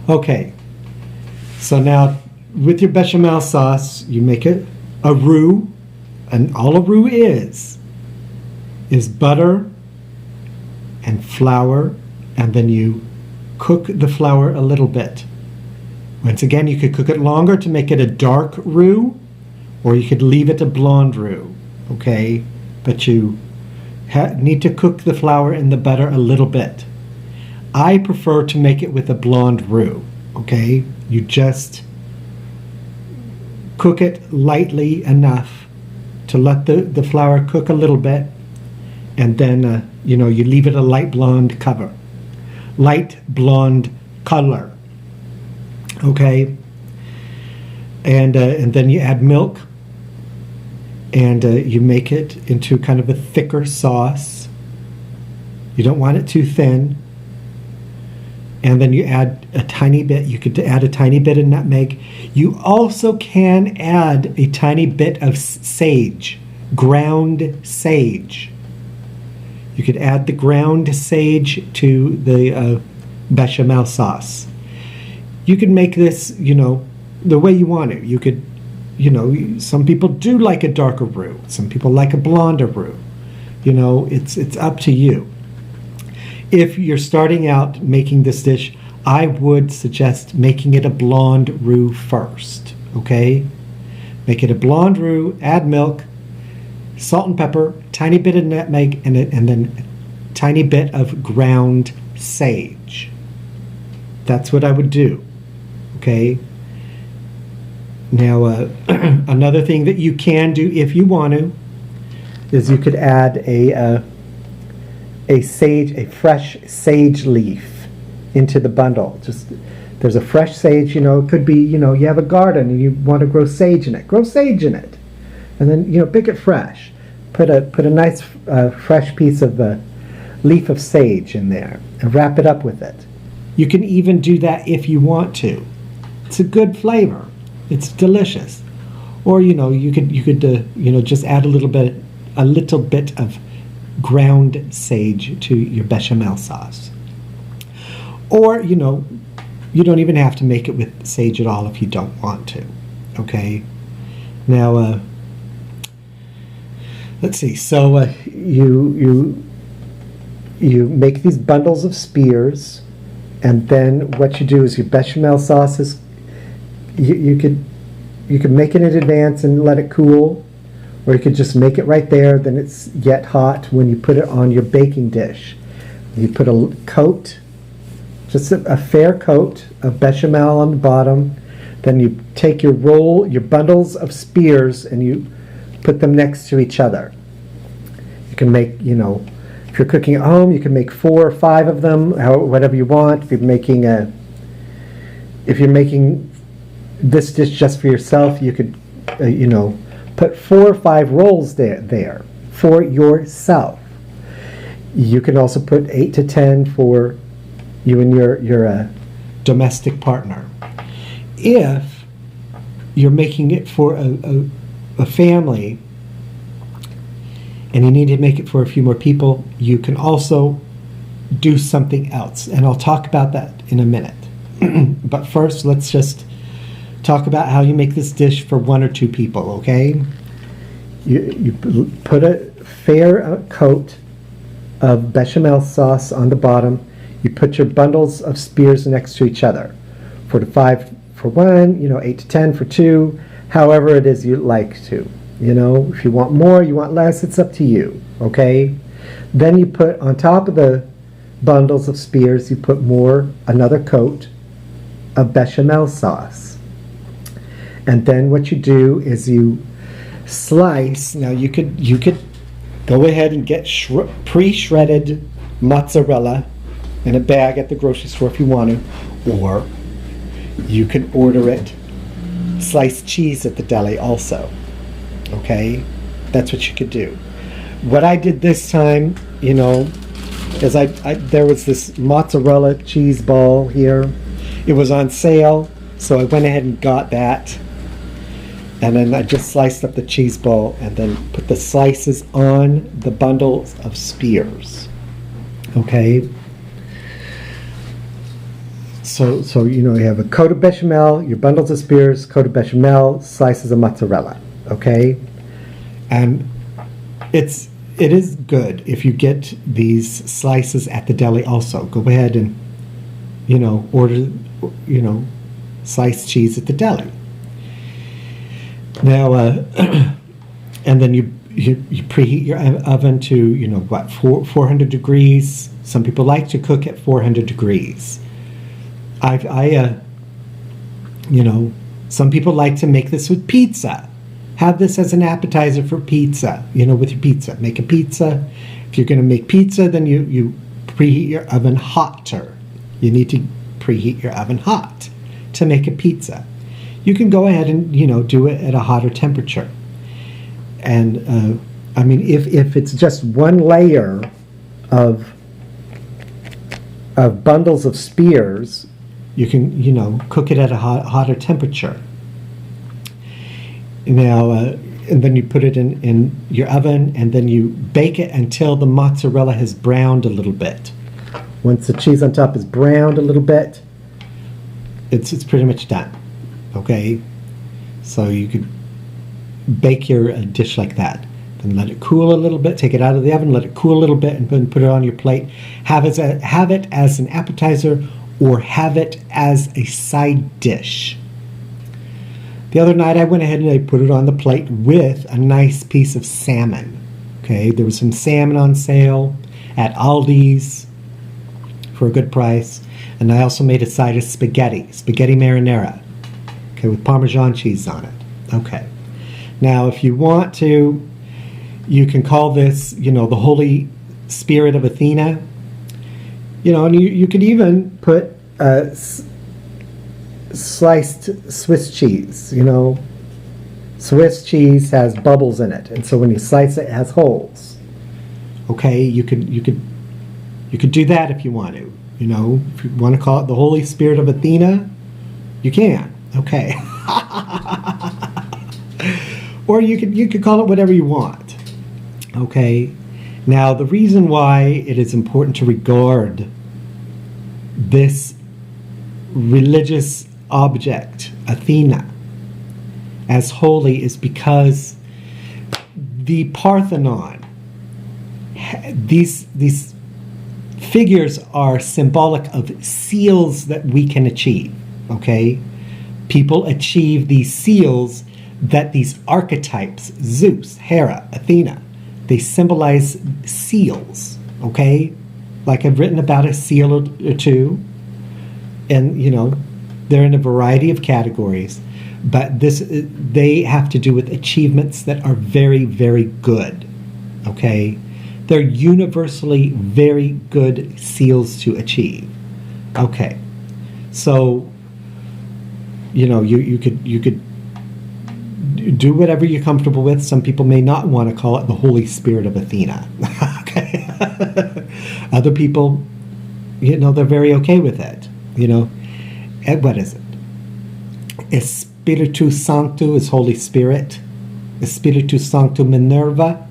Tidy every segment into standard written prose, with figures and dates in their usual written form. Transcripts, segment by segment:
Okay, so now with your bechamel sauce, you make it a roux, and all a roux is butter and flour, and then you cook the flour a little bit. Once again, you could cook it longer to make it a dark roux, or you could leave it a blonde roux, okay? But you need to cook the flour in the butter a little bit. I prefer to make it with a blonde roux, okay? You just cook it lightly enough to let the flour cook a little bit, and then, you leave it a light blonde color, okay? And then you add milk, and you make it into kind of a thicker sauce. You don't want it too thin. And then you add a tiny bit, you could add a tiny bit of nutmeg. You also can add a tiny bit of sage, ground sage. You could add the ground sage to the bechamel sauce. You can make this, the way you want it. You could, some people do like a darker roux. Some people like a blonder roux. It's up to you. If you're starting out making this dish, I would suggest making it a blonde roux first, okay? Make it a blonde roux, add milk, salt and pepper, tiny bit of nutmeg, and then a tiny bit of ground sage. That's what I would do, okay? Now, another thing that you can do if you want to is you could add a fresh sage leaf into the bundle. There's a fresh sage, it could be, you have a garden and you want to grow sage in it. Grow sage in it. And then, pick it fresh. Put a nice fresh piece of leaf of sage in there and wrap it up with it. You can even do that if you want to. It's a good flavor. It's delicious. Or, you could just add a little bit of ground sage to your bechamel sauce. Or, you don't even have to make it with sage at all if you don't want to. Okay? Now, let's see. So you make these bundles of spears, and then what you do is your bechamel sauce is you could make it in advance and let it cool, or you could just make it right there. Then it's yet hot when you put it on your baking dish. You put a coat, just a fair coat of bechamel on the bottom. Then you take your bundles of spears, and you put them next to each other. You can make, if you're cooking at home, you can make 4 or 5 of them, whatever you want. If you're making this dish just for yourself, you could, put 4 or 5 rolls there for yourself. You can also put 8 to 10 for you and your domestic partner. If you're making it for a family and you need to make it for a few more people, you can also do something else, and I'll talk about that in a minute. But first, let's just talk about how you make this dish for 1 or 2 people, okay? You put a fair coat of bechamel sauce on the bottom. You put your bundles of spears next to each other. 4 to 5 for 1, 8 to 10 for 2, however it is you like to. If you want more, you want less, it's up to you, okay? Then you put on top of the bundles of spears, you put another coat of bechamel sauce. And then what you do is you slice. Now you could go ahead and get pre-shredded mozzarella in a bag at the grocery store if you want to, or you can order it sliced cheese at the deli also. Okay, that's what you could do. What I did this time, is there was this mozzarella cheese ball here. It was on sale, so I went ahead and got that. And then I just sliced up the cheese ball and then put the slices on the bundles of spears. Okay. So you have a coat of bechamel, your bundles of spears, coat of bechamel, slices of mozzarella, okay? And it is good if you get these slices at the deli also. Go ahead and, order, sliced cheese at the deli. Now, and then you preheat your oven to, 400 degrees. Some people like to cook at 400 degrees. Some people like to make this with pizza. Have this as an appetizer for pizza, with your pizza. Make a pizza. If you're going to make pizza, then you preheat your oven hotter. You need to preheat your oven hot to make a pizza. You can go ahead and, do it at a hotter temperature. And, if it's just one layer of bundles of spears, you can, cook it at a hotter temperature. Now, and then you put it in your oven, and then you bake it until the mozzarella has browned a little bit. Once the cheese on top is browned a little bit, it's pretty much done. Okay? So you could bake your dish like that. Then let it cool a little bit, take it out of the oven, let it cool a little bit, and then put it on your plate. Have it as an appetizer, or have it as a side dish. The other night I went ahead and I put it on the plate with a nice piece of salmon. Okay, there was some salmon on sale at Aldi's for a good price. And I also made a side of spaghetti marinara, okay, with Parmesan cheese on it. Okay. Now, if you want to, you can call this, the Holy Spirit of Athena. And you could even put sliced Swiss cheese. Swiss cheese has bubbles in it, and so when you slice it, it has holes. Okay, you could do that if you want to. If you want to call it the Holy Spirit of Athena, you can. Okay. Or you could call it whatever you want. Okay. Now, the reason why it is important to regard this religious object, Athena, as holy is because the Parthenon, these figures are symbolic of seals that we can achieve, okay? People achieve these seals that these archetypes, Zeus, Hera, Athena, they symbolize seals, okay? Like I've written about a seal or two, and, they're in a variety of categories, but they have to do with achievements that are very, very good, okay? They're universally very good seals to achieve. Okay, so you could do whatever you're comfortable with. Some people may not want to call it the Holy Spirit of Athena. Okay, other people, they're very okay with it. And what is it? Espiritu Sancto is Holy Spirit. Espiritu Sancto Minerva.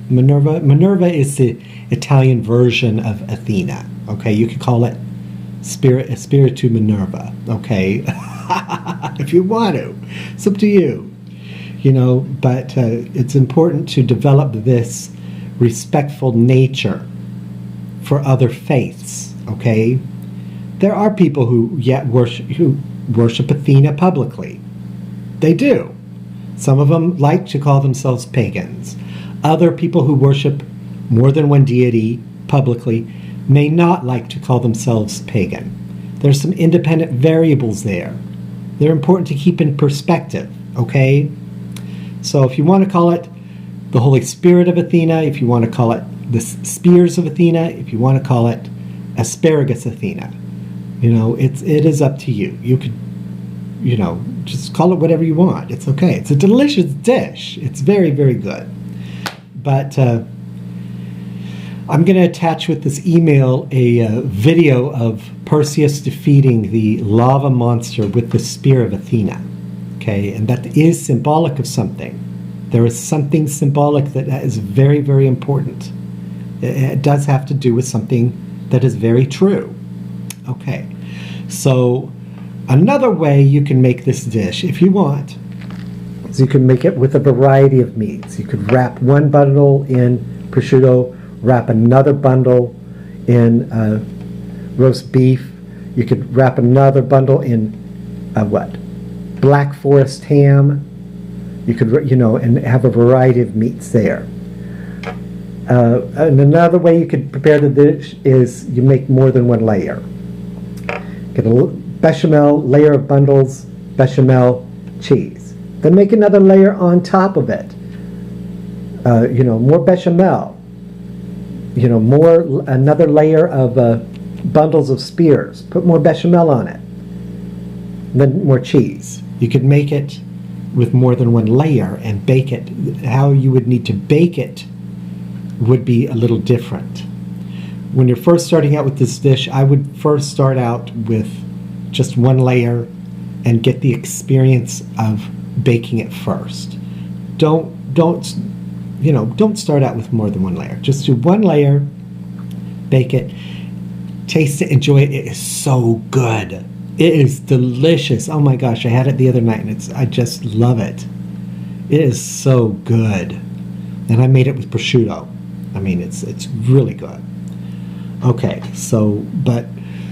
Minerva is the Italian version of Athena. Okay, you could call it Espiritu Minerva. Okay, if you want to, it's up to you. But it's important to develop this respectful nature for other faiths. Okay, there are people who worship Athena publicly. They do. Some of them like to call themselves pagans. Other people who worship more than one deity publicly may not like to call themselves pagan. There's some independent variables there. They're important to keep in perspective, okay? So if you want to call it the Holy Spirit of Athena, if you want to call it the Spears of Athena, if you want to call it Asparagus Athena, it is up to you. You could, just call it whatever you want. It's okay. It's a delicious dish. It's very, very good. But I'm going to attach with this email a video of Perseus defeating the lava monster with the spear of Athena. Okay, and that is symbolic of something. There is something symbolic that is very, very important. It does have to do with something that is very true. Okay, So another way you can make this dish, if you want, is you can make it with a variety of meats. You could wrap one bundle in prosciutto, wrap another bundle in roast beef. You could wrap another bundle in Black Forest ham. You could, and have a variety of meats there. And another way you could prepare the dish is you make more than one layer. Get a bechamel, layer of bundles, bechamel, cheese. Then make another layer on top of it. More bechamel. Another layer of bundles of spears. Put more bechamel on it. Then more cheese. You could make it with more than one layer and bake it. How you would need to bake it would be a little different. When you're first starting out with this dish, I would first start out with just one layer and get the experience of baking it first. Don't start out with more than one layer. Just do one layer, bake it, taste it, enjoy it. It is so good. It is delicious. Oh my gosh, I had it the other night and I just love it. It is so good. And I made it with prosciutto. I mean, it's really good. Okay, but